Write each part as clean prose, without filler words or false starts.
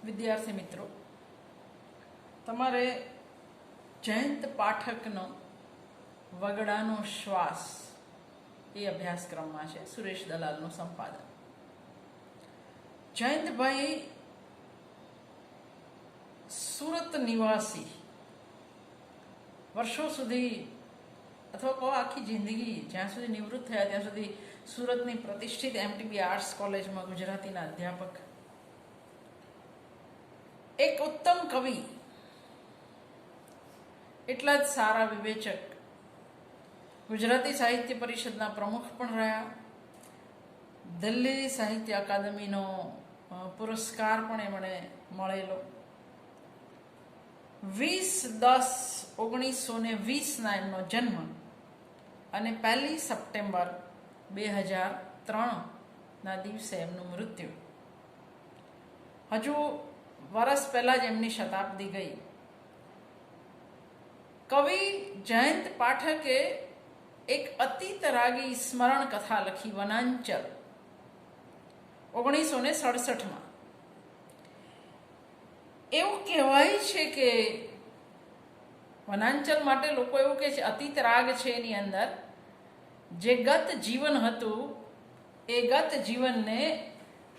વિદ્યાર્થી મિત્રો, તમારે જયંત પાઠકનો વગડાનો શ્વાસ એ અભ્યાસક્રમમાં છે. સુરેશ દલાલનું સંપાદન. જયંતભાઈ સુરત નિવાસી, વર્ષો સુધી અથવા કહો આખી જિંદગી જ્યાં સુધી નિવૃત્ત થયા ત્યાં સુધી સુરતની પ્રતિષ્ઠિત MTB આર્ટ્સ કોલેજમાં ગુજરાતીના અધ્યાપક, એક ઉત્તમ કવિ, એટલા જ સારા વિવેચક, ગુજરાતી સાહિત્ય પરિષદના પ્રમુખ પણ રહ્યા, દિલ્હી સાહિત્ય અકાદમીનો પુરસ્કાર પણ એમણે મળેલો. 20/10/1920 એમનો જન્મ અને 1 સપ્ટેમ્બર 2003 દિવસે એમનું મૃત્યુ. હજુ વર્ષ પહેલા જ એમની શતાબ્દી ગઈ. કવિ જયંત પાઠકે એક અતીત રાગી સ્મરણ કથા લખી, વનાંચલ, 1967માં. એવું કહેવાય છે કે વનાંચલ માટે લોકો એવું કહે છે અતીત રાગ છે એની અંદર જે ગત જીવન હતું એ ગત જીવનને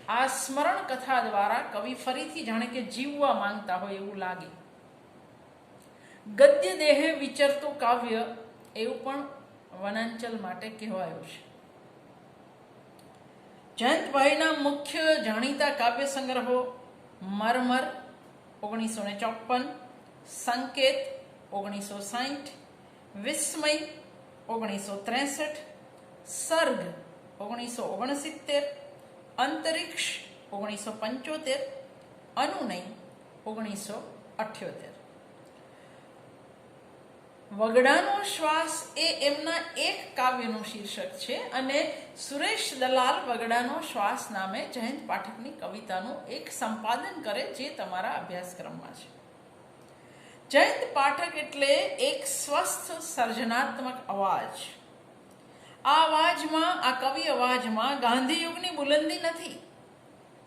આ સ્મરણ કથા દ્વારા કવિ ફરીથી જાણે કે જીવવા માંગતા હોય એવું લાગે. ગદ્ય દેહે વિચરતું કાવ્ય એવું પણ વનાંચલ માટે કહેવાયું છે. જયંતભાઈના મુખ્ય જાણીતા કાવ્ય સંગ્રહો મરમર 1954, સંકેત 1960, વિસ્મય 1963, સર્ગ 1969, અંતરિક્ષ 1975, અનુનય 1978. વગડાનો શ્વાસ એ એમના એક કાવ્યનું શીર્ષક છે અને સુરેશ દલાલ વગડાનો શ્વાસ નામે જયંત પાઠકની કવિતાનું એક સંપાદન કરે જે તમારા અભ્યાસક્રમમાં છે. જયંત પાઠક એટલે એક સ્વસ્થ સર્જનાત્મક અવાજ. આ અવાજમાં, આ કવિ અવાજમાં ગાંધી યુગની બુલંદી નથી,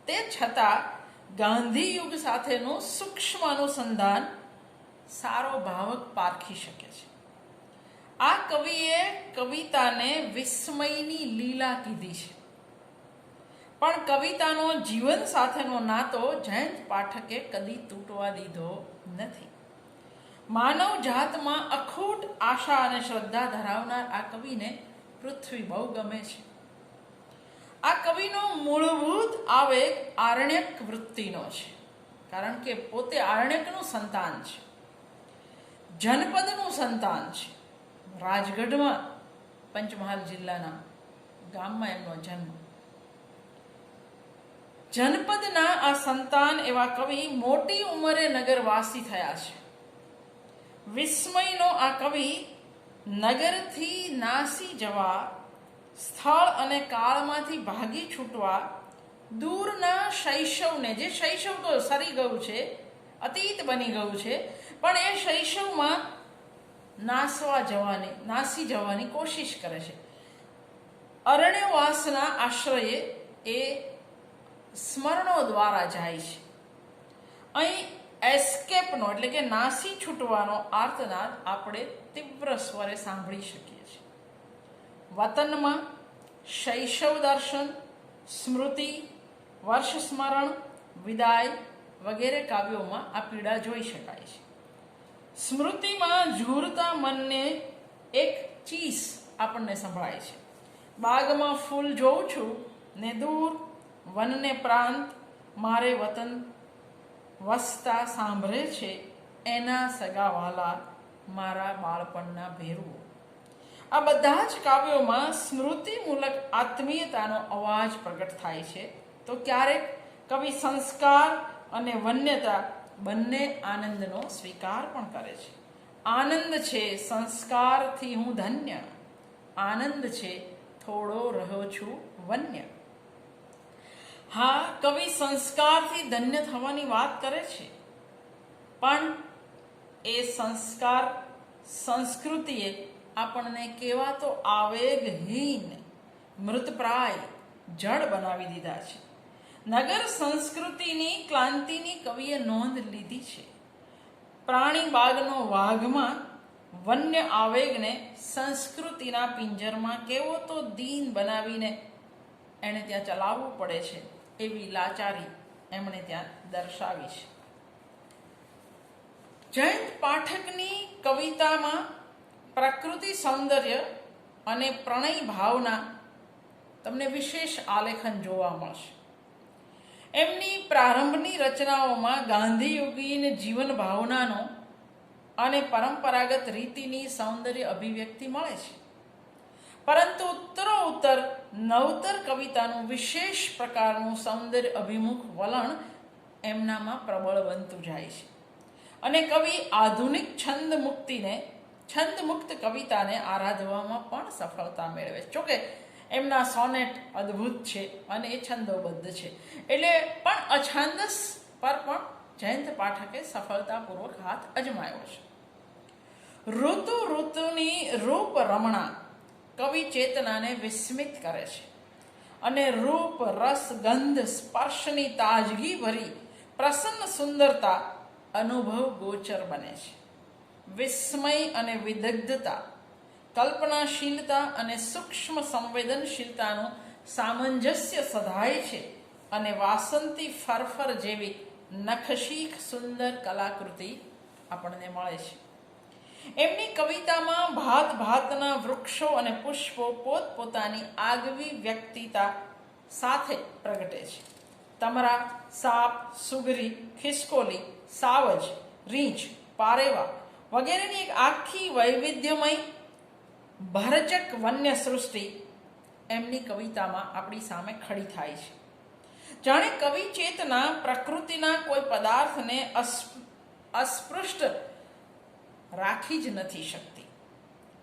તે છતાં ગાંધી યુગ સાથેનું સૂક્ષ્મ અનુસંધાન સારો ભાવક પારખી શકે છે. આ કવિએ કવિતાને વિસ્મયની લીલા કીધી છે, પણ કવિતાનો જીવન સાથેનો નાતો જયંત પાઠકે કદી તૂટવા દીધો નથી. માનવ જાતમાં અખૂટ આશા અને શ્રદ્ધા ધરાવનાર આ કવિને પૃથ્વી બહુ ગમે છે. આ કવિનો મૂળભૂત આવેગ આરણ્યક વૃત્તિનો છે, કારણ કે પોતે આરણ્યકનું સંતાન છે, જનપદનું સંતાન છે. રાજગઢમાં, પંચમહાલ જિલ્લાના ગામમાં એમનો જન્મ. જનપદના આ સંતાન એવા કવિ મોટી ઉંમરે નગરવાસી થયા છે. વિસ્મયનો આ કવિ નગરથી નાસી જવા, સ્થળ અને કાળમાંથી ભાગી છૂટવા, દૂરના શૈશવને, જે શૈશવ તો સરી ગયું છે, અતીત બની ગયું છે, પણ એ શૈશવમાં નાસી જવાની કોશિશ કરે છે. અરણ્યવાસના આશ્રયે એ સ્મરણો દ્વારા જાય છે. અહીં એસ્કેપનો એટલે કે નાસી છૂટવાનો આર્તનાદ આપણે તીવ્ર સ્વરે સાંભળી શકીએ છીએ. વતનમાં શૈશવ દર્શન, સ્મૃતિ, વર્ષ સ્મરણ, વિદાય વગેરે કાવ્યોમાં આ પીડા જોઈ શકાય છે. સ્મૃતિમાં ઝૂરતા મનને એક ચીસ આપણને સંભળાય છે. બાગમાં ફૂલ જોઉં છું ને દૂર વનને પ્રાંત, મારે વતન વસતા સાંભળે છે એના સગાવાલા, મારા બાળપણના ભેરુઓ. આ બધા જ કાવ્યોમાં સ્મૃતિમૂલક આત્મીયતાનો અવાજ પ્રગટ થાય છે. તો ક્યારેક કવિ સંસ્કાર અને વન્યતા બંને આનંદનો સ્વીકાર પણ કરે છે. આનંદ છે સંસ્કારથી હું ધન્ય, આનંદ છે થોડો રહ્યો છું વન્ય. હા, કવિ સંસ્કારથી ધન્ય થવાની વાત કરે છે, પણ એ સંસ્કાર સંસ્કૃતિએ આપણને કેવા તો આવેગહીન, મૃતપ્રાય, જડ બનાવી દીધા છે. નગર સંસ્કૃતિની ક્લાંતિની કવિએ નોંધ લીધી છે. પ્રાણી બાગનો વાઘમાં વન્ય આવેગને સંસ્કૃતિના પિંજરમાં કેવો તો દીન બનાવીને એણે ત્યાં ચલાવવું પડે છે એવી લાચારી એમણે ત્યાં દર્શાવી છે. જયંત પાઠકની કવિતામાં પ્રકૃતિ સૌંદર્ય અને પ્રણય ભાવના તમને વિશેષ આલેખન જોવા મળશે. એમની પ્રારંભની રચનાઓમાં ગાંધીયુગીન જીવન ભાવનાનો અને પરંપરાગત રીતિની સૌંદર્ય અભિવ્યક્તિ મળે છે. પરંતુ ઉત્તરોત્તર નવતર કવિતાનું વિશેષ પ્રકારનું સૌંદર્ય અભિમુખ વલણ એમનામાં પ્રબળ બનતું જાય છે અને કવિ આધુનિક છંદમુક્ત કવિતાને આરાધવામાં પણ સફળતા મેળવે છે. જોકે એમના સોનેટ અદ્ભુત છે અને એ છંદોબદ્ધ છે, એટલે પણ અછાંદસ પર પણ જયંત પાઠકે સફળતાપૂર્વક હાથ અજમાયો છે. ઋતુની રૂપ રમણા કવિ ચેતનાને વિસ્મિત કરે છે અને રૂપ રસ ગંધ સ્પર્શની તાજગી ભરી પ્રસન્ન સુંદરતા અનુભવ ગોચર બને છે. વિસ્મય અને વિદગ્ધતા, કલ્પનાશીલતા અને સૂક્ષ્મ સંવેદનશીલતાનું સામંજસ્ય સધાય છે અને વાસંતી ફરફર જેવી નખશીખ સુંદર કલાકૃતિ આપણને મળે છે. એમની કવિતામાં ભાત ભાતના વૃક્ષો અને પુષ્પો પોતપોતાની આગવી વ્યક્તિતા સાથે પ્રગટે છે. તમરા, સાપ, સુગરી, ખિસકોલી, સાવજ, રીંછ, પારેવા વગેરેની એક આખી વૈવિધ્યમય ભરચક વન્ય સૃષ્ટિ એમની કવિતામાં આપણી સામે ખડી થાય છે. જાણે કવિ ચેતના પ્રકૃતિના કોઈ પદાર્થને અસ્પૃષ્ટ રાખી જ નથી શકતી.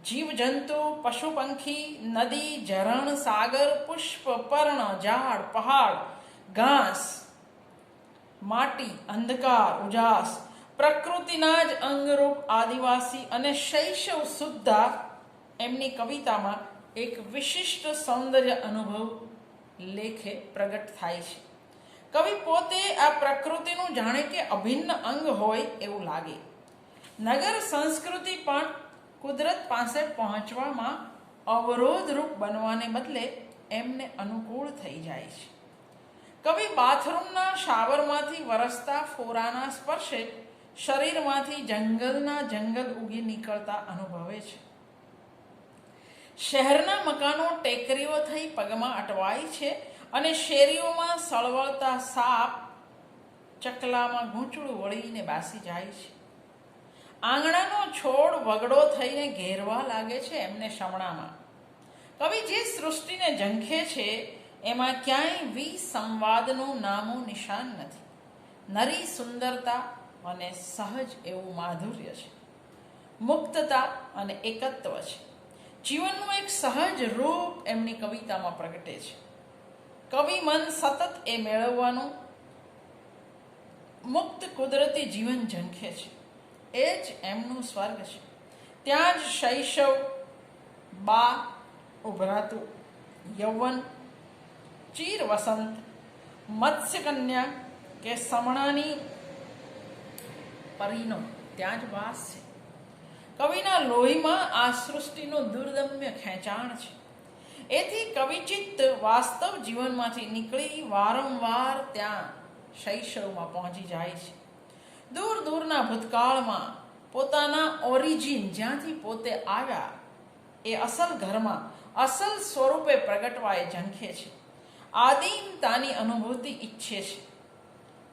જીવજંતુ, પશુ પંખી, નદી, ઝરણ, સાગર, પુષ્પ, પર્ણ, ઝાડ, પહાડ, ઘાસ, માટી, અંધકાર, ઉજાસ, પ્રકૃતિના જ અંગરૂપ આદિવાસી અને શૈશવ સુદ્ધા એમની કવિતામાં એક વિશિષ્ટ સૌંદર્ય અનુભવ લેખે પ્રગટ થાય છે. કવિ પોતે આ પ્રકૃતિનું જાણે કે અભિન્ન અંગ હોય એવું લાગે. નગર સંસ્કૃતિ પણ કુદરત પાસે પહોંચવામાં અવરોધરૂપ બનવાને બદલે એમને અનુકૂળ થઈ જાય છે. કવિ બાથરૂમના શાવરમાંથી વરસતા ફોરાના સ્પર્શે શરીરમાંથી જંગલ ઉગી નીકળતા અનુભવે છે. શહેરના મકાનો ટેકરીઓ થઈ પગમાં અટવાય છે અને શેરીઓમાં સળવળતા સાપ ચકલામાં ગૂંચળું વળીને બાસી જાય છે. આંગણાનો છોડ વગડો થઈને ઘેરવા લાગે છે એમને શમણામાં. કવિ જે સૃષ્ટિને ઝંખે છે એમાં ક્યાંય વિસંવાદનું નામું નિશાન નથી. નરી સુંદરતા અને સહજ એવું માધુર્ય છે. મુક્તતા અને એકત્વ છે. જીવનનું એક સહજ રૂપ એમની કવિતામાં પ્રગટે છે. કવિ મન સતત એ મેળવવાનું મુક્ત કુદરતી જીવન ઝંખે છે. એ જ એમનું સ્વર્ગ છે. ત્યાં જ શૈશવ, બા ઉભરાતું યૌવન, ચીર વસંત, મત્સ્યકન્યા કે સમણાની પરીનો ત્યાં જ વાસ છે. કવિના લોહીમાં આ સૃષ્ટિનું દુર્દમ્ય ખેંચાણ છે. એથી કવિચિત્ત વાસ્તવ જીવનમાંથી નીકળી વારંવાર ત્યાં શૈશવમાં પહોંચી જાય છે. દૂર દૂરના ભૂતકાળમાં પોતાના ઓરિજિન જ્યાંથી પોતે આવ્યા એ અસલ ઘરમાં અસલ સ્વરૂપે પ્રગટવા એ ઝંખે છે. આદિમતાની અનુભૂતિ ઈચ્છે છે.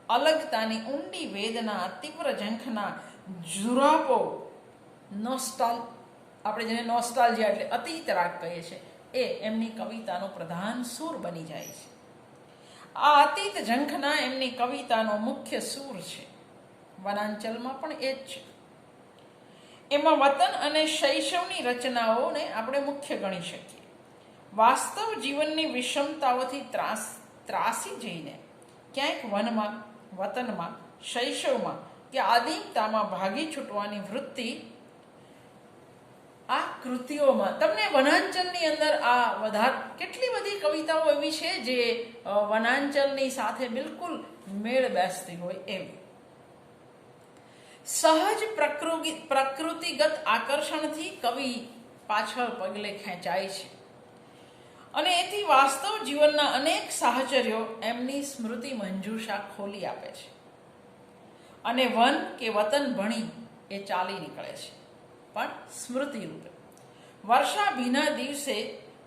અલગતાની ઊંડી વેદના, તીવ્ર ઝંખના ઝુરાપો, આપણે જેને નોસ્ટાલ્જિયા એટલે અતીત રાગ કહીએ છીએ, એ એમની કવિતાનો પ્રધાન સૂર બની જાય છે. આ અતીત ઝંખના એમની કવિતાનો મુખ્ય સૂર છે. વનાંચલમાં પણ એ જ છે. એમાં વતન અને શૈશવની રચનાઓને આપણે મુખ્ય ગણી શકીએ. વાસ્તવ જીવનની વિષમતાઓથી ત્રાસી જઈને ક્યાંક વનમાં, વતનમાં, શૈશવમાં કે આદિમતામાં ભાગી છૂટવાની વૃત્તિ આ કૃતિઓમાં તમને વનાંચલની અંદર આ કેટલી બધી કવિતાઓ એવી છે જે વનાંચલની સાથે બિલકુલ મેળ બેસતી હોય એવી. સહજ પ્રકૃતિગત આકર્ષણથી કવિ પાછળ પગલે ખેંચાય છે અને એથી વાસ્તવ જીવનના અનેક સાહચર્યો એમની સ્મૃતિ મંજૂષા ખોલી આપે છે અને વન કે વતન ભણી એ ચાલી નીકળે છે, પણ સ્મૃતિ રૂપે. વર્ષા ભીના દિવસે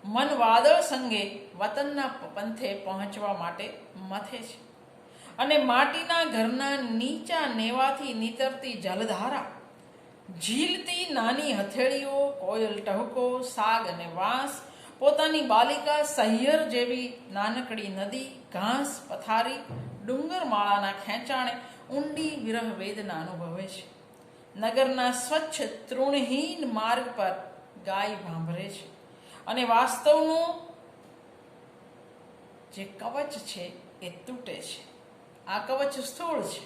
મન વાદળ સંગે વતનના પંથે પહોંચવા માટે મથે છે અને માટીના ઘરના નીચા નેવાથી નીતરતી જલધારા, ઝીલતી નાની હથેળીઓ, કોયલ ટહુકો, સાગ અને વાંસ, પોતાની બાલિકા સહિયર જેવી નાનકડી નદી, ઘાસ પથારી, ડુંગરમાળાના ખેંચાણે ઊંડી વિરહ વેદના અનુભવે છે. નગરના સ્વચ્છ તૃણહીન માર્ગ પર ગાય ભાંભરે છે અને વાસ્તવનું જે કવચ છે એ તૂટે છે. આ કવચ સ્થૂળ છે.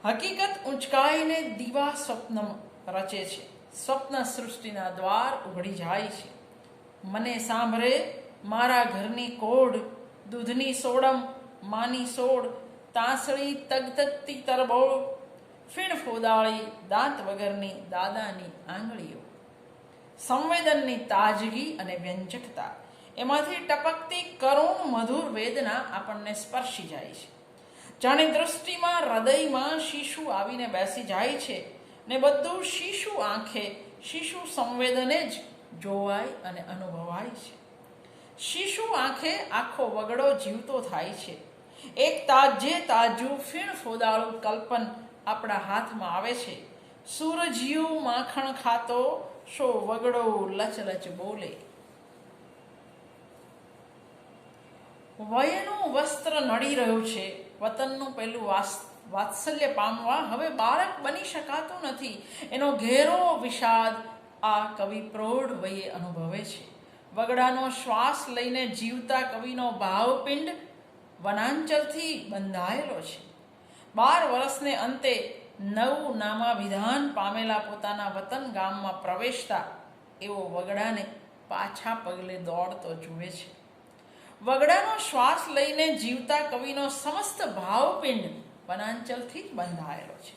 હકીકત ઊંચકાઈને દીવા સ્વપ્ન રચે છે. સ્વપ્ન સૃષ્ટિના દ્વાર ઉઘડી જાય છે. મને સાંભળે મારા ઘરની કોડ, દૂધની સોડમ, માની સોડ, તાંસળી તગતગતી તરબોળ, ફીણ ફોદાળી દાંત વગરની દાદાની આંગળીઓ. સંવેદનની તાજગી અને વ્યંજકતા, એમાંથી ટપકતી કરુણ મધુર વેદના આપણને સ્પર્શી જાય છે. જાણે દૃષ્ટિમાં, હૃદયમાં શિશુ આવીને બેસી જાય છે ને બધું શિશુ આંખે, શિશુ સંવેદને જ જોવાય અને અનુભવાય છે. શિશુ આંખે આખો વગડો જીવતો થાય છે. એક તાજું ફીણ ફોદાળું કલ્પન આપણા હાથમાં આવે છે. સૂરજિયું માખણ ખાતો શો વગડો લચલચ બોલે. વયનું વસ્ત્ર નડી રહ્યું છે. વતનનું પેલું વાત્સલ્ય પામવા હવે બાળક બની શકાતું નથી. એનો ઘેરો વિષાદ આ કવિ પ્રૌઢ વયે અનુભવે છે. વગડાનો શ્વાસ લઈને જીવતા કવિનો ભાવપિંડ વનાંચલથી બંધાયેલો છે. 12 વર્ષને અંતે નવું નામાભિધાન પામેલા પોતાના વતન ગામમાં પ્રવેશતા એવો વગડાને પાછા પગલે દોડતો જુએ છે. વગડાનો શ્વાસ લઈને જીવતા કવિનો સમસ્ત ભાવપિંડ વનાંચલથી જ બંધાયેલો છે.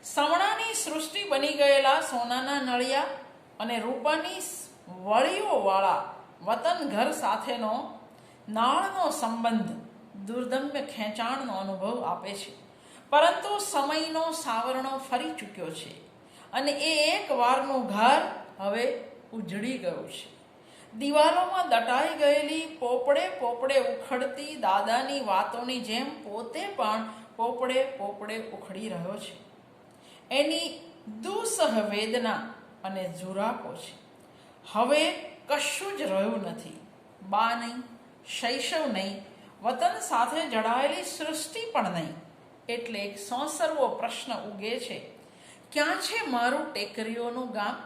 સમણાની સૃષ્ટિ બની ગયેલા સોનાના નળિયા અને રૂપાની વળીઓવાળા વતન ઘર સાથેનો નાળનો સંબંધ દુર્દમ્ય ખેંચાણનો અનુભવ આપે છે. પરંતુ સમયનો સાવરણો ફરી ચૂક્યો છે અને એ એક વારનું ઘર હવે ઉજળી ગયું છે. દિવાલોમાં દટાઈ ગયેલી પોપડે ઉખડતી દાદાની વાતોની જેમ પોતે પણ પોપડે ઉખડી રહ્યો છે. એની દુસહ વેદના અને ઝુરાપો છે. હવે કશું જ રહ્યું નથી. બા નહીં, શૈશવ નહીં, વતન સાથે જડાયેલી સૃષ્ટિ પણ નહીં. એટલે એક સોંસરવો પ્રશ્ન ઉગે છે, ક્યાં છે મારું ટેકરીઓનું ગામ?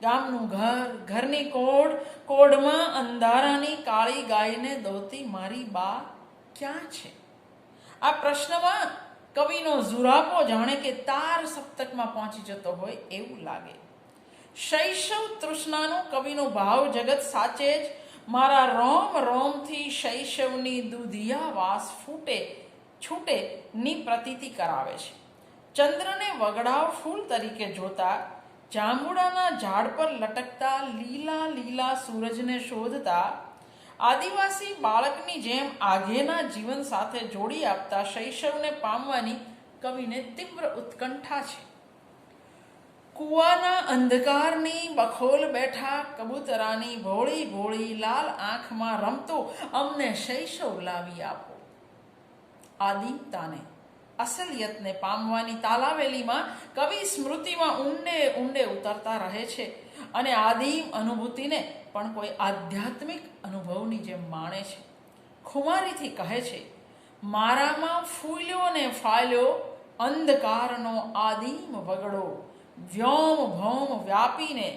ગામનું ઘર, ઘરની કોડ, કોડમાં અંધારાની કાળી ગાયને દોતી મારી બા ક્યાં છે? આ પ્રશ્નમાં કવિનો ઝુરાપો જાણે કે તાર સપ્તકમાં પહોંચી જતો હોય એવું લાગે. શૈશવ તૃષ્ણાનું કવિનું ભાવ જગત સાચે જ મારા રોમ રોમથી શૈશવની દુધિયા વાસ છૂટે ની પ્રતીતિ કરાવે છે. ચંદ્રને વગડાવ ફૂલ તરીકે જોતા, જાંબુડાના ઝાડ પર લટકતા લીલા સૂરજને શોધતા, આદિવાસી બાળકની જેમ આઘેના જીવન સાથે જોડી આપતા શૈશવને પામવાની કવિને તીવ્ર ઉત્કંઠા છે. કૂવાના અંધકારની બખોલ બેઠા કબૂતરાની ભોળી લાલ આંખમાં રમતું અમને શૈશવ લાવી આપો. આદિમતાને, અસલિયતને પામવાની તાલાવેલીમાં કવિ સ્મૃતિમાં ઊંડે ઉતરતા રહે છે અને આદિમ અનુભૂતિને પણ કોઈ આધ્યાત્મિક અનુભવની જેમ માણે છે. ખુમારીથી કહે છે, મારામાં ફૂલ્યો ને ફાલ્યો અંધકારનો આદિમ વગડો, વ્યોમ ભૌમ વ્યાપીને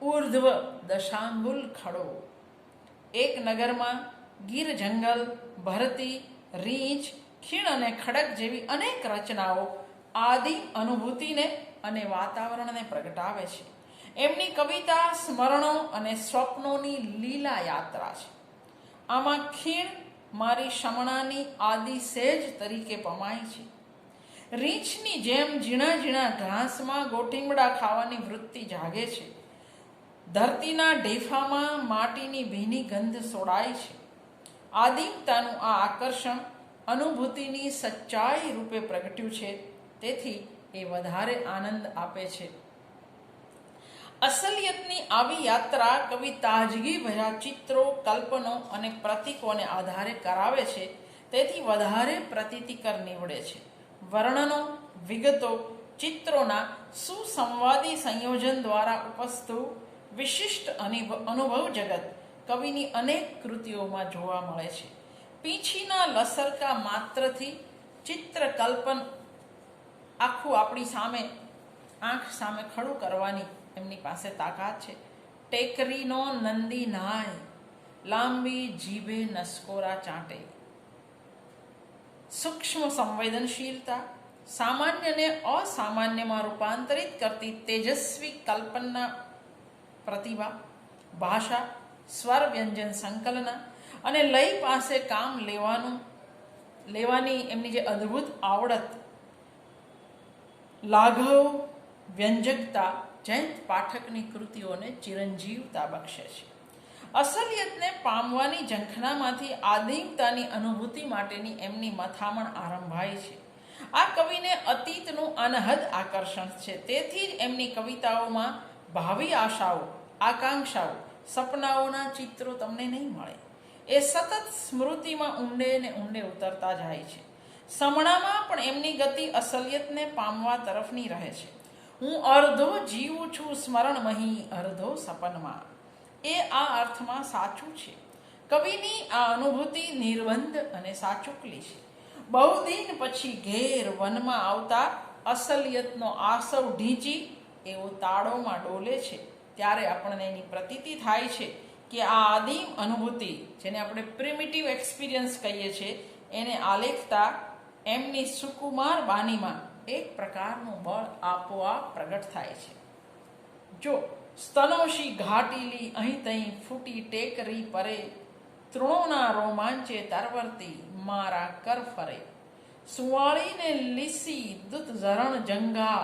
ઉર્ધ્વ દશાંગુલ ખડો. એક નગરમાં ગીર જંગલ, ભરતી, રીંછ, ખીણ અને ખડક જેવી અનેક રચનાઓ આદિમ અનુભૂતિને અને વાતાવરણને પ્રગટાવે છે. એમની કવિતા સ્મરણો અને સ્વપ્નોની લીલા યાત્રા છે. આમાં ખીણ મારી શમણાની આદિ સેજ તરીકે પમાય છે. રીંછની જેમ ઝીણા ઝીણા ઘાસમાં ગોટીંબડા ખાવાની વૃત્તિ જાગે છે. ધરતીના ઢેફામાં માટીની ભીની ગંધ સોડાય છે. આદિમતાનું આ આકર્ષણ અનુભૂતિની સચ્ચાઈ રૂપે પ્રગટ્યું છે, તેથી એ વધારે આનંદ આપે છે. અસલિયતની આવી યાત્રા કવિ તાજગી ભર્યા ચિત્રો, કલ્પનો અને પ્રતીકોને આધારે કરાવે છે, તેથી વધારે પ્રતીતિકર નીવડે છે. વર્ણનો, વિગતો, ચિત્રોના સુસંવાદી સંયોજન દ્વારા ઉપસ્થિત વિશિષ્ટ અનુભવ જગત કવિની અનેક કૃતિઓમાં જોવા મળે છે. પીંછીના લસરકા માત્રથી ચિત્રકલ્પન આખું આપણી સામે, આંખ સામે ખડું કરવાની એમની પાસે તાકાત છે. ટેકરીનો નંદી નાય, લાંબી જીભે નસકોરા ચાટે. સૂક્ષ્મ સંવેદનશીલતા, સામાન્યને અસામાન્યમાં રૂપાંતરિત કરતી તેજસ્વી કલ્પના પ્રતિભા, ભાષા, સ્વર વ્યંજન સંકલના અને લય પાસે કામ લેવાની એમની જે અદ્ભુત આવડત, લાઘવ વ્યંજકતા જયંત પાઠકની કૃતિઓને ચિરંજીવતા બક્ષે છે. અસલિયતને પામવાની ઝંખનામાંથી આદિમતાની અનુભૂતિ માટેની એમની મથામણ આરંભાય છે. આ કવિને અતીતનું અનહદ આકર્ષણ છે, તેથી જ એમની કવિતાઓમાં ભાવિ આશાઓ, આકાંક્ષાઓ, સપનાઓના ચિત્રો તમને નહીં મળે. એ સતત સ્મૃતિમાં ઊંડે ને ઊંડે ઉતરતા જાય છે. સમણામાં પણ એમની ગતિ અસલિયતને પામવા તરફની રહે છે. હું અર્ધો જીવું છું સ્મરણમહી, અર્ધો સપનમાં. એ આ અર્થમાં સાચું છે. કવિની આ અનુભૂતિ નિર્બંધ અને સાચુકલી છે. બહુ દિન પછી ઘેર વનમાં આવતા અસલિયતનો આસવ ઢીંચી એવો તાળોમાં ડોલે છે, ત્યારે આપણને એની પ્રતીતિ થાય છે કે આ આદિમ અનુભૂતિ, જેને આપણે પ્રિમિટિવ એક્સપિરિયન્સ કહીએ છીએ, એને આલેખતા એમની સુકુમાર બાનીમાં એક પ્રકારનું બળ આપોઆપ પ્રગટ થાય છે. જો સ્તનોશી ઘાટીલી અહીં તહીં ફૂટી ટેકરી પરે, તૃણોના રોમાંચે તરવરતી મારા કર ફરે. સુવાળીને લીસી દૂત ઝરણ જંગા,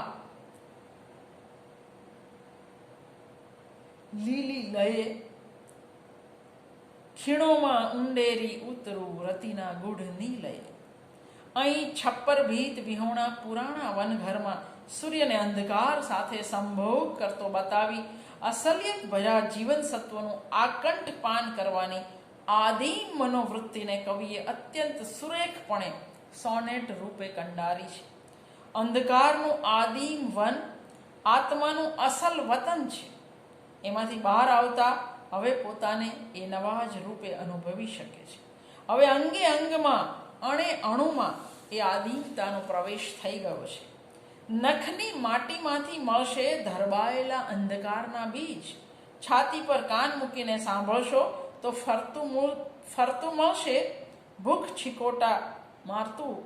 લીલી લયે ખીણોમાં ઊંડેરી ઉતરું રતિના ગુઢ નીલયે. અહીં છપ્પર ભીત વિહોણા પુરાણા વનઘરમાં સૂર્યને અંધકાર સાથે સંભોગ કરતો બતાવી અસલિયત ભર્યા જીવન સત્વનું આકંઠ પાન કરવાની આદિમ મનોવૃત્તિને કવિએ અત્યંત સુરેખપણે સોનેટ રૂપે કંડારી છે. અંધકારનું આદિમ વન આત્માનું અસલ વતન છે. એમાંથી બહાર આવતા હવે પોતાને એ નવા જ રૂપે અનુભવી શકે છે. હવે અંગે અંગમાં, અણે અણુમાં એ આદિમતાનો પ્રવેશ થઈ ગયો છે. નખની માટીમાંથી મળશે ધરબાયેલા અંધકારના બીજ. છાતી પર કાન મૂકીને સાંભળશો તો ફરતું મળશે ભૂખ છીકોટા મારતું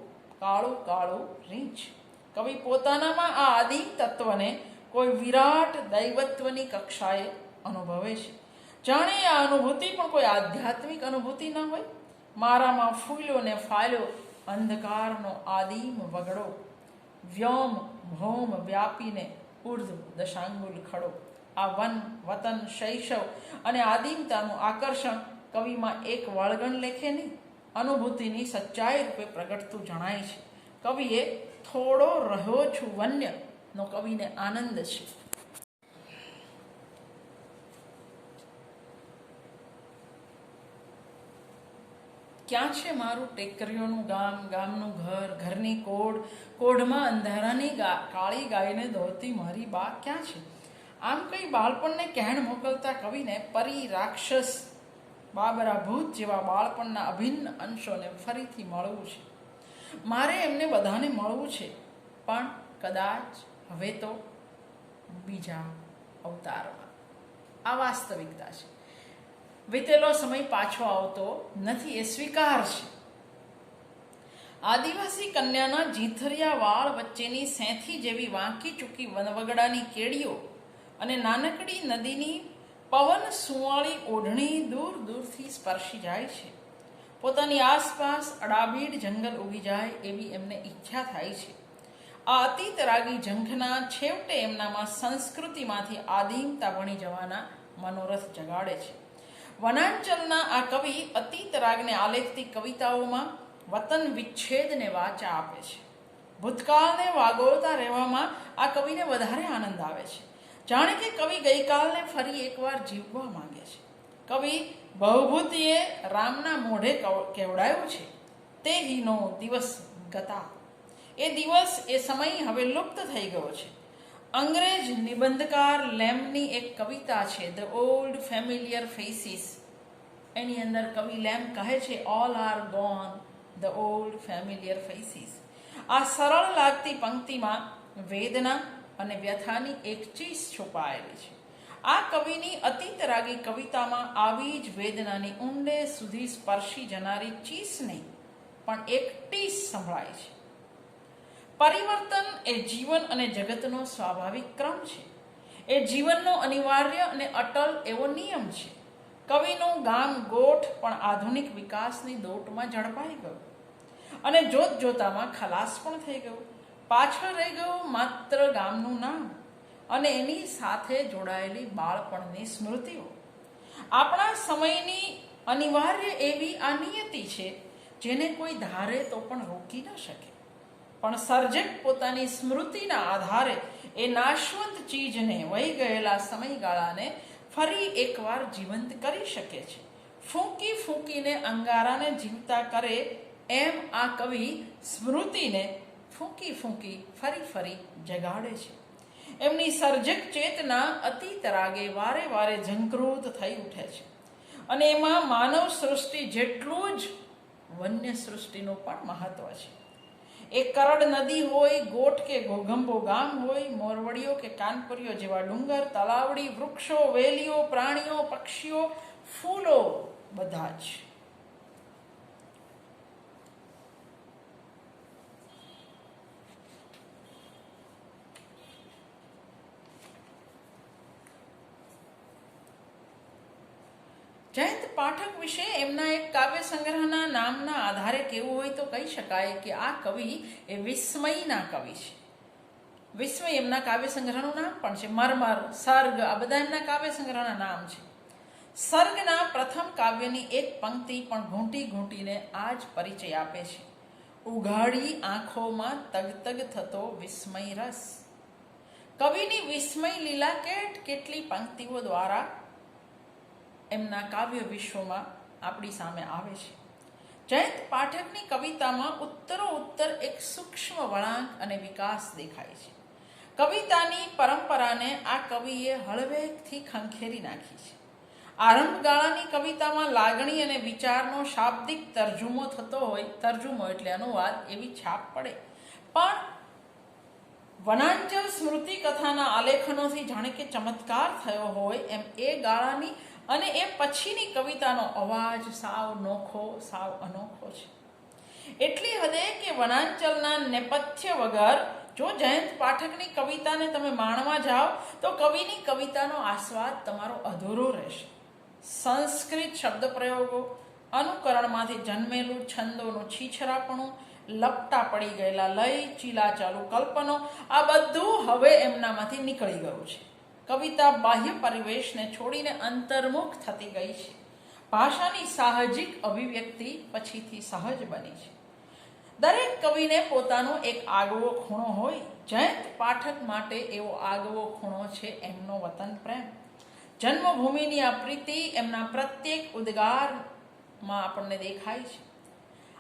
કાળું કાળું રીંછ. કવિ પોતાનામાં આ આદિમ તત્વને કોઈ વિરાટ દૈવત્વની કક્ષાએ અનુભવે છે. જાણે આ અનુભૂતિ પણ કોઈ આધ્યાત્મિક અનુભૂતિ ન હોય. મારામાં ફૂલ્યો ને ફાલ્યો અંધકારનો આદિમ વગડો, વ્યોમ ભૌમ વ્યાપીને ઉર્ધ્વ દશાંગુલ ખડો. આ વન, વતન, શૈશવ અને આદિમતાનું આકર્ષણ કવિમાં એક વળગણ લેખે નહીં, અનુભૂતિની સચ્ચાઈ રૂપે પ્રગટતું જણાય છે. કવિએ થોડો રહ્યો છું વન્ય નો કવિને આનંદ છે. ક્યાં છે મારું ટેકરીઓનું ગામ, ગામનું ઘર, ઘરની કોડ, કોઢમાં અંધારાની કાળી ગાયને દોડતી મારી બા ક્યાં છે? આમ કઈ બાળપણને કહેણ મોકલતા કવિને પરી, રાક્ષસ, બાબરા, ભૂત જેવા બાળપણના અભિન્ન અંશોને ફરીથી મળવું છે. મારે એમને બધાને મળવું છે, પણ કદાચ હવે તો બીજા અવતારમાં. આ વાસ્તવિકતા છે. વીતેલો સમય પાછો આવતો નથી, એ સ્વીકાર છે. આદિવાસી કન્યાના જીથરિયા વાળ વચ્ચેની સેંથી જેવી વાંકી ચૂકી વનવગડાની કેડીઓ અને નાનકડી નદીની પવન સુવાળી ઓઢણી દૂર દૂરથી સ્પર્શી જાય છે. પોતાની આસપાસ અડાબીડ જંગલ ઉગી જાય એવી એમને ઈચ્છા થાય છે. આ અતીત રાગી ઝંખના છેવટે એમનામાં સંસ્કૃતિમાંથી આદિમતા ભણી જવાના મનોરથ જગાડે છે. વનાંચલના આ કવિ અતીત રાગને આલેખતી કવિતાઓમાં વતન વિચ્છેદને વાચા આપે છે. ભૂતકાળને વાગોળતા રહેવામાં આ કવિને વધારે આનંદ આવે છે. જાણે કે કવિ ગઈકાલને ફરી એકવાર જીવવા માંગે છે. કવિ બહુભૂતિએ રામના મોઢે કેવડાયું છે, તે હીનો દિવસ ગતા. એ દિવસ, એ સમય હવે લુપ્ત થઈ ગયો છે. અંગ્રેજ નિબંધકાર લેમ્બની એક કવિતા છે, ધ ઓલ્ડ ફેમિલિયર ફેસીસ. એની અંદર કવિ લેમ્બ કહે છે, all are gone, the old familiar faces. આ સરળ લાગતી પંક્તિમાં વેદના અને વ્યથાની એક ચીસ છુપાયેલી છે. આ કવિની અતીત રાગી કવિતામાં આવી જ વેદનાની ઊંડે સુધી સ્પર્શી જનારી ચીસ નહીં, પણ એક ટીસ સંભળાય છે. પરિવર્તન એ જીવન અને જગતનો સ્વાભાવિક ક્રમ છે. એ જીવનનો અનિવાર્ય અને અટલ એવો નિયમ છે. કવિનું ગામ ગોઠ પણ આધુનિક વિકાસની દોટમાં ઝડપાઈ ગયું અને જોત જોતામાં ખલાસ પણ થઈ ગયું. પાછળ રહી ગયું માત્ર ગામનું નામ અને એની સાથે જોડાયેલી બાળપણની સ્મૃતિઓ. આપણા સમયની અનિવાર્ય એવી આ નિયતિ છે, જેને કોઈ ધારે તો પણ રોકી ન શકે. પણ સર્જક પોતાની સ્મૃતિના આધારે એ નાશવંત ચીજને, વહી ગયેલા સમયગાળાને ફરી એકવાર જીવંત કરી શકે છે. ફૂંકી ફૂંકીને અંગારાને જીવતા કરે એમ આ કવિ સ્મૃતિને ફૂંકી ફૂંકી ફરી ફરી જગાડે છે. એમની સર્જક ચેતના અતીત રાગે વારે વારે ઝંકૃત થઈ ઉઠે છે અને એમાં માનવ સૃષ્ટિ જેટલું જ વન્ય સૃષ્ટિનું પણ મહત્વ છે. એ કરડ નદી હોય, ગોઠ કે ઘોઘંબો ગામ હોય, મોરવડીઓ કે કાનપુરીઓ જેવા ડુંગર, તલાવડી, વૃક્ષો, વેલીઓ, પ્રાણીઓ, પક્ષીઓ, ફૂલો, બધા જ. જયંત પાઠક વિશે એમના એક કાવ્ય સંગ્રહના નામના આધારે કેવું હોય તો કહી શકાય કે આ કવિ એ વિસ્મયના કવિ છે. વિસ્મય એમના કાવ્ય સંગ્રહનું નામ પણ છે. મરમર, સર્ગ, આ બધા એમના કાવ્ય સંગ્રહના નામ છે. સર્ગના પ્રથમ કાવ્યની એક પંક્તિ પણ ઘૂંટી ઘૂંટીને આ જ પરિચય આપે છે. ઉઘાડી આંખોમાં તગતગ થતો વિસ્મય રસ. કવિની વિસ્મય લીલા કેટલી પંક્તિઓ દ્વારા એમના કાવ્ય વિશ્વમાં આપણી સામે આવે છે. જયંત પાઠકની કવિતામાં ઉત્તરોત્તર એક સૂક્ષ્મ વળાંક અને વિકાસ દેખાય છે. કવિતાની પરંપરાને આ કવિએ હળવેકથી ખંખેરી નાખી છે. આરંભગાળાની કવિતામાં લાગણી અને વિચારનો શાબ્દિક તર્જુમો થતો હોય, તર્જુમો એટલે અનુવાદ, એવી છાપ પડે. પણ વનાંચલ સ્મૃતિ કથાના આલેખનોથી જાણે કે ચમત્કાર થયો હોય એમ એ ગાળાની અને એ પછીની કવિતાનો અવાજ સાવ નોખો, સાવ અનોખો છે. એટલી હદે કે વનાંચલના નેપથ્ય વગર જો જયંત પાઠકની કવિતાને તમે માણવા જાઓ તો કવિની કવિતાનો આસ્વાદ તમારો અધૂરો રહેશે. સંસ્કૃત શબ્દપ્રયોગો, અનુકરણમાંથી જન્મેલું છંદોનું છીછરાપણું, લપટા પડી ગયેલા લય, ચીલાચાલુ કલ્પનો, આ બધું હવે એમનામાંથી નીકળી ગયું છે. કવિતા બાહ્ય પરિવેશને છોડીને અંતર્મુખ થતી ગઈ છે. ભાષાની સાહજિક અભિવ્યક્તિ પછીથી સહજ બની છે. દરેક કવિને પોતાનો એક આગવો ખૂણો હોય. જયંત પાઠક માટે એવો આગવો ખૂણો છે એમનો વતન પ્રેમ. જન્મભૂમિની આ પ્રીતિ એમના પ્રત્યેક ઉદ્ગારમાં આપણને દેખાય છે.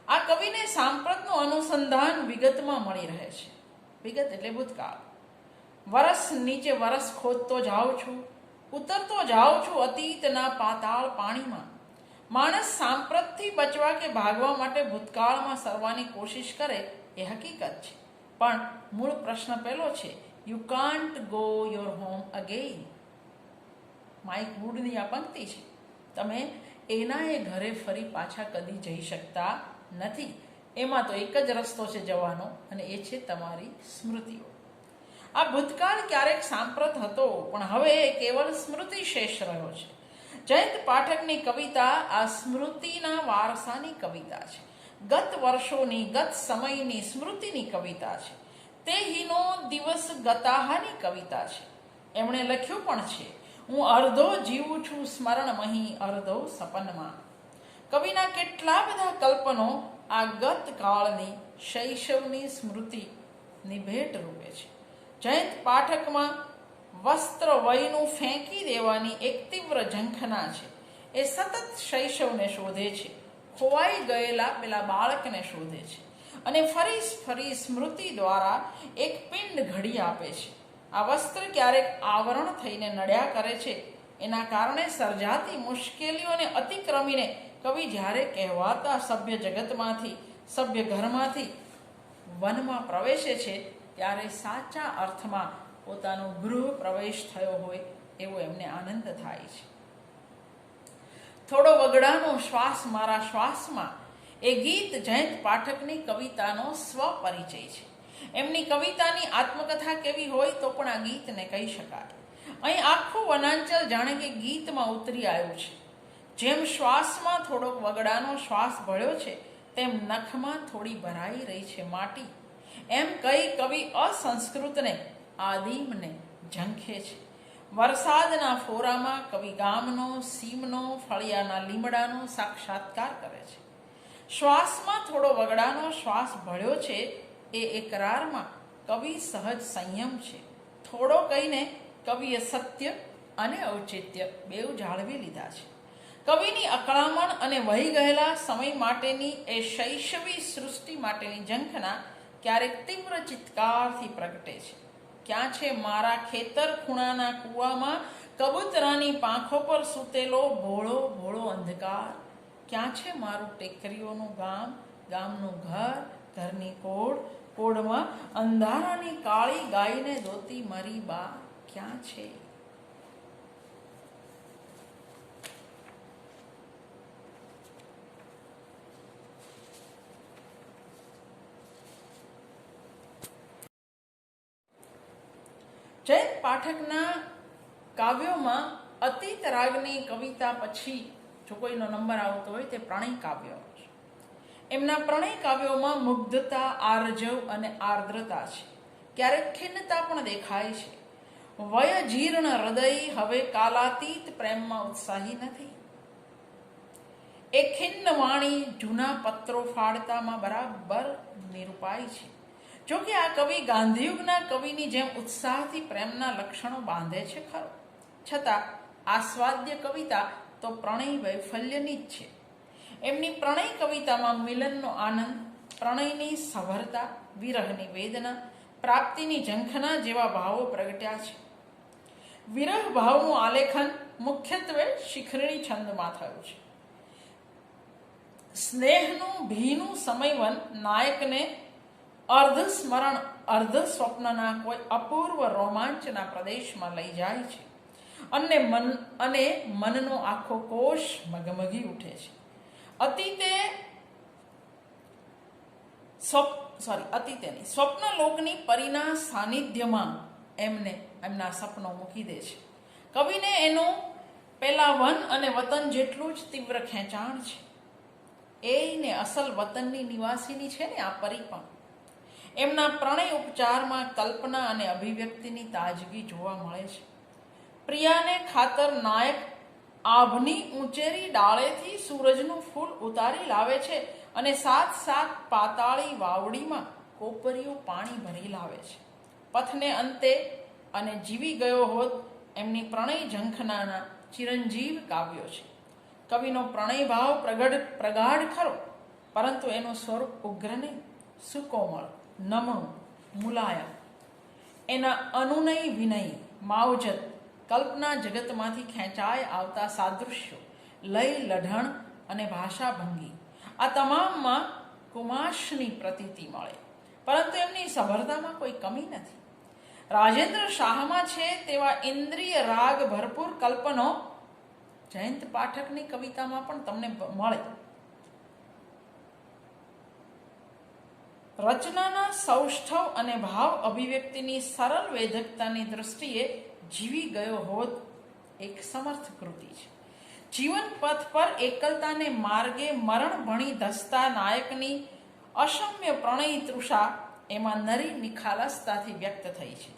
આ કવિને સાંપ્રતનું અનુસંધાન વિગતમાં મળી રહે છે. વિગત એટલે ભૂતકાળ. વરસ નીચે વરસ ખોદતો જાઉં છું, ઉતરતો જાઉં છું અતીતના પાતાળ પાણીમાં. માણસ સાંપ્રતથી બચવા કે ભાગવા માટે ભૂતકાળમાં સરવાની કોશિશ કરે એ હકીકત છે. પણ મૂળ પ્રશ્ન પહેલો છે, you can't go your home again. Mike વુડની આ પંક્તિ છે. તમે એના એ ઘરે ફરી પાછા કદી જઈ શકતા નથી. એમાં તો એક જ રસ્તો છે જવાનો, અને એ છે તમારી સ્મૃતિઓ. આ ભૂતકાળ ક્યારેક સાંપ્રત હતો, પણ હવે એ કેવળ સ્મૃતિ શેષ રહ્યો છે. જયંત પાઠકની કવિતા આ સ્મૃતિના વારસાની કવિતા છે. ગત વર્ષોની, ગત સમયની સ્મૃતિની કવિતા છે. તે હિનો દિવસ ગતાહાની કવિતા છે. એમણે લખ્યું પણ છે, હું અર્ધો જીવું છું સ્મરણમહી, અર્ધો સપનમાં. કવિના કેટલા બધા કલ્પનો આ ગત કાળની શૈશવની સ્મૃતિની ભેટ રૂપે છે. જયંત પાઠકમાં વસ્ત્ર વયનું ફેંકી દેવાની એક તીવ્ર ઝંખના છે. એ સતત શૈશવને શોધે છે, ખોવાઈ ગયેલા પેલા બાળકને શોધે છે અને ફરી ફરી સ્મૃતિ દ્વારા એક પિંડ ઘડી આપે છે. આ વસ્ત્ર ક્યારેક આવરણ થઈને નડ્યા કરે છે. એના કારણે સર્જાતી મુશ્કેલીઓને અતિક્રમીને કવિ જ્યારે કહેવાતા સભ્ય જગતમાંથી, સભ્ય ઘરમાંથી વનમાં પ્રવેશે છે, ત્યારે સાચા અર્થમાં પોતાનો ગૃહ પ્રવેશ થયો હોય એવો એમને આનંદ થાય છે. થોડો વગડાનો શ્વાસ મારા શ્વાસમાં એ ગીત જયંત પાઠકની કવિતાનો સ્વપરિચય છે. એમની કવિતાની આત્મકથા કેવી હોય તો પણ આ ગીતને કહી શકાય. અહીં આખું વનાંચલ જાણે કે ગીતમાં ઉતરી આવ્યું છે. જેમ શ્વાસમાં થોડોક વગડાનો શ્વાસ ભળ્યો છે, તેમ નખમાં થોડી ભરાઈ રહી છે માટી. એમ કઈ કવિ અસંસ્કૃતને, આદિમને ઝંખે છે. વરસાદના ફોરામાં કવિ ગામનો, સીમનો, ફળિયાના લીમડાનો સાક્ષાત્કાર કરે છે. શ્વાસમાં થોડો વગડાનો શ્વાસ ભળ્યો છે એ એકરારમાં કવિ સહજ સંયમ છે. થોડો કહીને કવિએ સત્ય અને ઔચિત્ય બેઉ જાળવી લીધા છે. કવિની અકળામણ અને વહી ગયેલા સમય માટેની એ શૈશવી સૃષ્ટિ માટેની ઝંખના ક્યારેક તીવ્ર ચિત્કારથી પ્રગટે છે. ક્યાં છે મારા ખેતર ખૂણાના કૂવામાં કબૂતરાની પાંખો પર સૂતેલો ભોળો ભોળો અંધકાર? ક્યાં છે મારું ટેકરીઓનું ગામ, ગામનું ઘર, ઘરની કોડ, કોડમાં અંધારાની કાળી ગાયને દોતી મારી બા ક્યાં છે? જયંત પાઠકના કાવ્યોમાં અતીત રાગની કવિતા પછી જો કોઈનો નંબર આવતો હોય તે પ્રણય કાવ્યો છે. એમના પ્રણય કાવ્યોમાં મુગ્ધતા, આર્જવ અને આર્દ્રતા છે. ક્યારેક ખિન્નતા પણ દેખાય છે. વય જીર્ણ હૃદય હવે કાલાતીત પ્રેમમાં ઉત્સાહી નથી. એ ખિન્ન વાણી જૂના પત્રો ફાડતામાં બરાબર નિરૂપાય છે. જો કે આ કવિ ગાંધીયુગના કવિની જેમ ઉત્સાહથી પ્રેમના લક્ષણો બાંધે છે ખરો, છતાં આસ્વાદ્ય કવિતા તો પ્રણય વૈફલ્યની જ છે. એમની પ્રણય કવિતામાં મિલનનો આનંદ, પ્રણયની સભરતા, વિરહની વેદના, પ્રાપ્તિની ઝંખના જેવા ભાવો પ્રગટ્યા છે. વિરહ ભાવનું આલેખન મુખ્યત્વે શિખરણી છંદમાં થયું છે. સ્નેહનું ભીનું સમયવન નાયકને અર્ધ સ્મરણ, અર્ધ સ્વપ્નના કોઈ અપૂર્વ રોમાંચના પ્રદેશમાં લઈ જાય છે અને મનનો આખો કોષ મગમગી ઉઠે છે. સ્વપ્નલોકની પરીના સાનિધ્યમાં એમના સપનો મૂકી દે છે. કવિને એનું પેલા વન અને વતન જેટલું જ તીવ્ર ખેંચાણ છે. એને અસલ વતનની નિવાસીની છે ને આ પરી પણ. એમના પ્રણય ઉપચારમાં કલ્પના અને અભિવ્યક્તિની તાજગી જોવા મળે છે. પ્રિયાને ખાતર નાયક આભની ઊંચેરી ડાળેથી સૂરજનું ફૂલ ઉતારી લાવે છે અને સાથ પાતાળી વાવડીમાં કોપરિયું પાણી ભરી લાવે છે. પથને અંતે અને જીવી ગયો હોત એમની પ્રણય ઝંખનાના ચિરંજીવ કાવ્યો છે. કવિનો પ્રણય ભાવ પ્રગાઢ ખરો, પરંતુ એનું સ્વરૂપ ઉગ્ર નહીં, સુકોમળ, નમણું, મુલાયમ. એના અનુનય, વિનય, માવજત, કલ્પના જગતમાંથી ખેંચાય આવતા સાદૃશ્યો, લય, લઢણ અને ભાષાભંગી, આ તમામમાં કુમાશની પ્રતીતિ મળે, પરંતુ એમની સભરતામાં કોઈ કમી નથી. રાજેન્દ્ર શાહમાં છે તેવા ઇન્દ્રિય રાગ ભરપૂર કલ્પનો જયંત પાઠકની કવિતામાં પણ તમને મળે. રચનાના સૌષ્ઠવ અને ભાવ અભિવ્યક્તિની સરળ વેધકતાની દૃષ્ટિએ જીવી ગયો હોત એક સમર્થ કૃતિ છે. જીવન પથ પર એકલતાને માર્ગે મરણ ભણી ધસતા નાયકની અસમ્ય પ્રણય તૃષા એમાં નરી નિખાલસતાથી વ્યક્ત થઈ છે.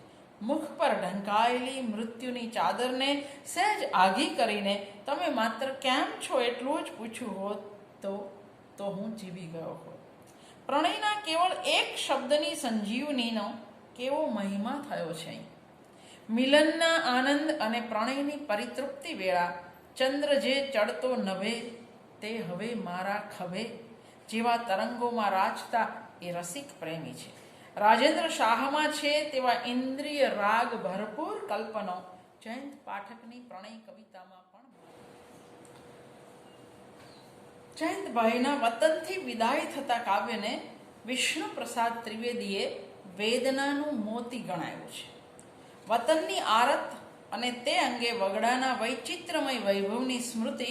મુખ પર ઢંકાયેલી મૃત્યુની ચાદરને સહેજ આઘી કરીને તમે માત્ર કેમ છો એટલું જ પૂછ્યું હોત તો હું જીવી ગયો હોત. પ્રણયના કેવળ એક શબ્દની સંજીવનીનો કેવો મહિમા થયો છે. મિલનના આનંદ અને પ્રણયની પરિતૃપ્તિ વેળા ચંદ્ર જે ચડતો નભે તે હવે મારા ખભે જેવા તરંગોમાં રાચતા એ રસિક પ્રેમી છે. રાજેન્દ્ર શાહમાં છે તેવા ઇન્દ્રિય રાગ ભરપૂર કલ્પનો જયંત પાઠકની પ્રણય કવિતામાં પણ. જયંતભાઈના વતનથી વિદાય થતા કાવ્યને વિષ્ણુ પ્રસાદ ત્રિવેદીએ વેદનાનું મોતી ગણાવ્યું છે. વતનની આરત અને તે અંગે વગડાના વૈચિત્રમય વૈભવની સ્મૃતિ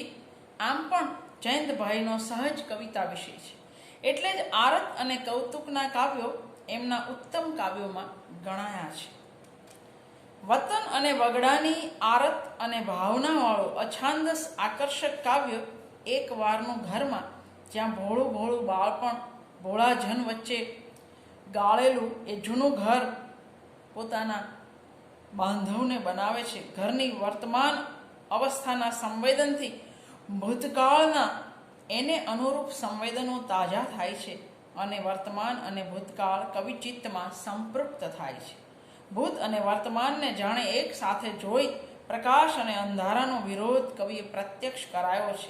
આમ પણ જયંતભાઈનો સહજ કવિતા વિષય છે. એટલે જ આરત અને કૌતુકના કાવ્યો એમના ઉત્તમ કાવ્યોમાં ગણાયા છે. વતન અને વગડાની આરત અને ભાવનાવાળું અછાંદસ આકર્ષક કાવ્ય એક વારનું ઘરમાં, જ્યાં ભોળું ભોળું બાળપણ ભોળા જન વચ્ચે ગાળેલું એ જૂનું ઘર પોતાના બાંધવને બનાવે છે. ઘરની વર્તમાન અવસ્થાના સંવેદનથી ભૂતકાળના એને અનુરૂપ સંવેદનો તાજા થાય છે અને વર્તમાન અને ભૂતકાળ કવિચિત્તમાં સંપૃક્ત થાય છે. ભૂત અને વર્તમાનને જાણે એક સાથે જોઈ પ્રકાશ અને અંધારાનો વિરોધ કવિએ પ્રત્યક્ષ કરાયો છે.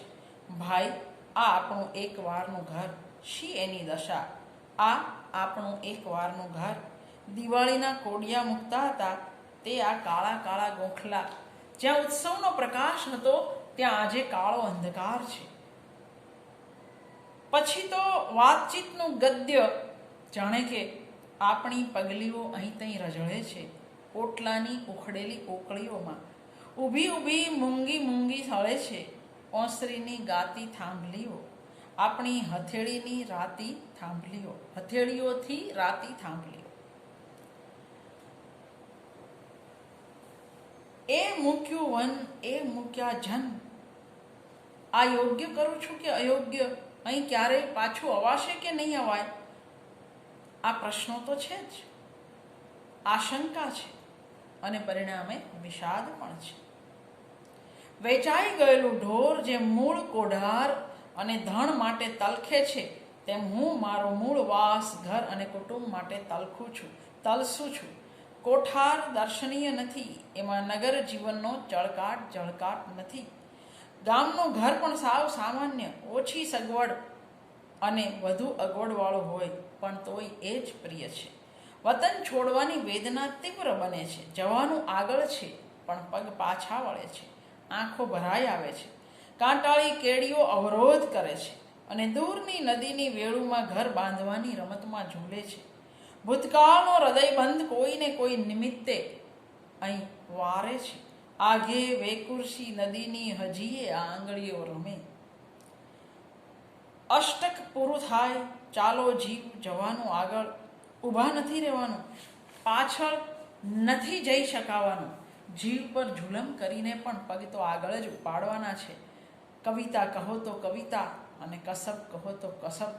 ભાઈ, આ આપણું એક વારનું ઘર, શી એની દશા. આ આપણું એક વારનું ઘર. દિવાળીના કોડિયા મૂકતા હતા તે આ કાળા કાળા ગોખલા. જ્યાં ઉત્સવનો પ્રકાશ હતો ત્યાં આજે કાળો અંધકાર છે. પછી તો વાતચીતનું ગદ્ય જાણે કે આપણી પગલીઓ અહીં તહીં રજળે છે. ઓટલાની ઉખડેલી ઓકળીઓમાં ઊભી ઊભી મૂંગી મૂંગી સળે છે. ઓસરીની ગાતી થાંભલીઓ આપણી હથેળીની રાતી થાંભલીઓ, હથેળીઓથી રાતી થાંભલીઓ. એ મૂક્યું વન, એ મૂક્યા જન. આ યોગ્ય કરું છું કે અયોગ્ય? અહીં ક્યારેય પાછું અવાશે કે નહીં અવાય? આ પ્રશ્નો તો છે જ. આશંકા છે અને પરિણામે વિષાદ પણ છે. વેચાઈ ગયેલું ઢોર જે મૂળ કોઢાર અને ધણ માટે તલખે છે, તેમ હું મારો મૂળ વાસ, ઘર અને કુટુંબ માટે તલસું છું. કોઠાર દર્શનીય નથી, એમાં નગર જીવનનો જળકાટ નથી. ગામનું ઘર પણ સાવ સામાન્ય, ઓછી સગવડ અને વધુ અગવડવાળું હોય પણ તોય એ જ પ્રિય છે. વતન છોડવાની વેદના તીવ્ર બને છે. જવાનું આગળ છે પણ પગ પાછા વળે છે. આંખો ભરાઈ આવે છે. કાંટાળી કેડીઓ અવરોધ કરે છે અને દૂરની નદીની વેળુમાં ઘર બાંધવાની રમતમાં ઝૂલે છે. ભૂતકાળનો હૃદયબંધ કોઈને કોઈ નિમિત્તે અહીં વારે છે. આઘે વેકુરશી નદીની હજીએ આ આંગળીઓ રમે. અષ્ટક પૂરું થાય, ચાલો જીવ, જવાનું આગળ. ઊભા નથી રહેવાનું, પાછળ નથી જઈ શકાવાનું. જીવ પર ઝુલમ કરીને પણ પગ તો આગળ જ ઉપાડવાના છે. કવિતા કહો તો કવિતા અને કસબ કહો તો કસબ.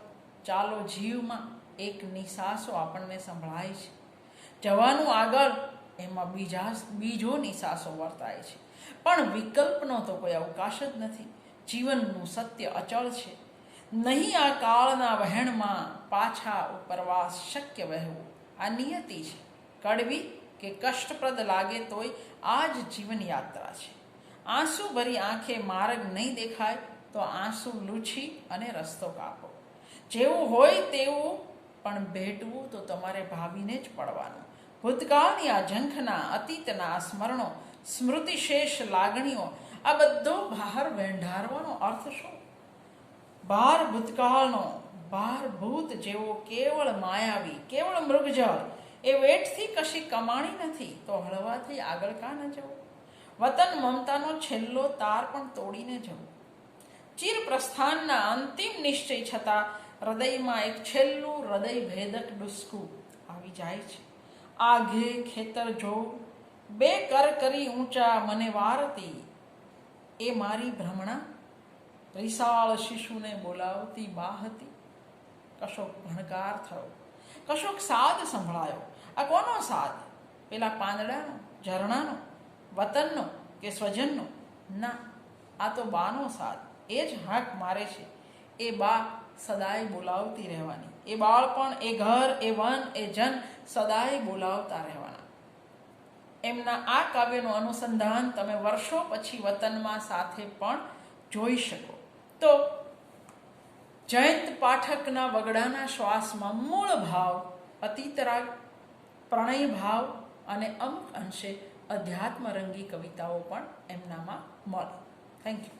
ચાલો જીવમાં એક નિસાસો આપણને સંભળાય છે. જવાનું આગળ, એમાં બીજો નિસાસો વર્તાય છે. પણ વિકલ્પનો તો કોઈ અવકાશ જ નથી. જીવનનું સત્ય અચળ છે. નહીં આ કાળના વહેણમાં પાછા ઉપરવાસ શક્ય વહેવું. આ નિયતિ છે. કડવી કે કષ્ટપ્રદ લાગે તોય આ જ જીવન યાત્રા છે. આંસુ ભરી આંખે માર્ગ નહીં દેખાય તો આંસુ લૂછી અને રસ્તો કાપો. જેવું હોય તેવું પણ ભેટવું તો તમારે ભાવીને જ પડવાનું. ભૂતકાળની આ ઝંખના, અતીતના આ સ્મરણો, સ્મૃતિશેષ લાગણીઓ, આ બધો બહાર વેંઢારવાનો અર્થ શું? ભાર ભૂતકાળનો, ભાર ભૂત જેવો કેવળ માયાવી, કેવળ મૃગજળ, એ વેઠથી કશી કમાણી નથી તો હળવાથી આગળ કા ન જવું? વતન મમતાનો છેલ્લો તાર પણ તોડીને જવું. ચિર પ્રસ્થાનના અંતિમ નિશ્ચય છતાં હૃદયમાં એક છેલ્લું હૃદય ભેદક ડુસકું આવી જાય છે. આઘે ખેતર જો બે કર કરી ઊંચા મને વારતી, એ મારી ભ્રમણા વિશાળ શિશુને બોલાવતી બા હતી. કશોક ભણકાર થયો, કશોક સાદ સંભળાયો. આ કોનો સાદ? પેલા પાંદડાનો, ઝરણાનો, વતનનો કે સ્વજનનો? ના, આ તો બાનો સાદ. એ જ હાંક મારે છે. એ બા સદાય બોલાવતી રહેવાની. એ બાળપણ, એ ઘર, એ વન, એ જન સદાય બોલાવતા રહેવાના. એમના આ કાવ્યનું અનુસંધાન તમે વર્ષો પછી વતનમાં સાથે પણ જોઈ શકો. તો જયંત પાઠકના વગડાના શ્વાસમાં મૂળ ભાવ, અતિતરાગ, પ્રણય ભાવ અને અમુક અંશે અધ્યાત્મરંગી કવિતાઓ પણ એમનામાં મળે. Thank you.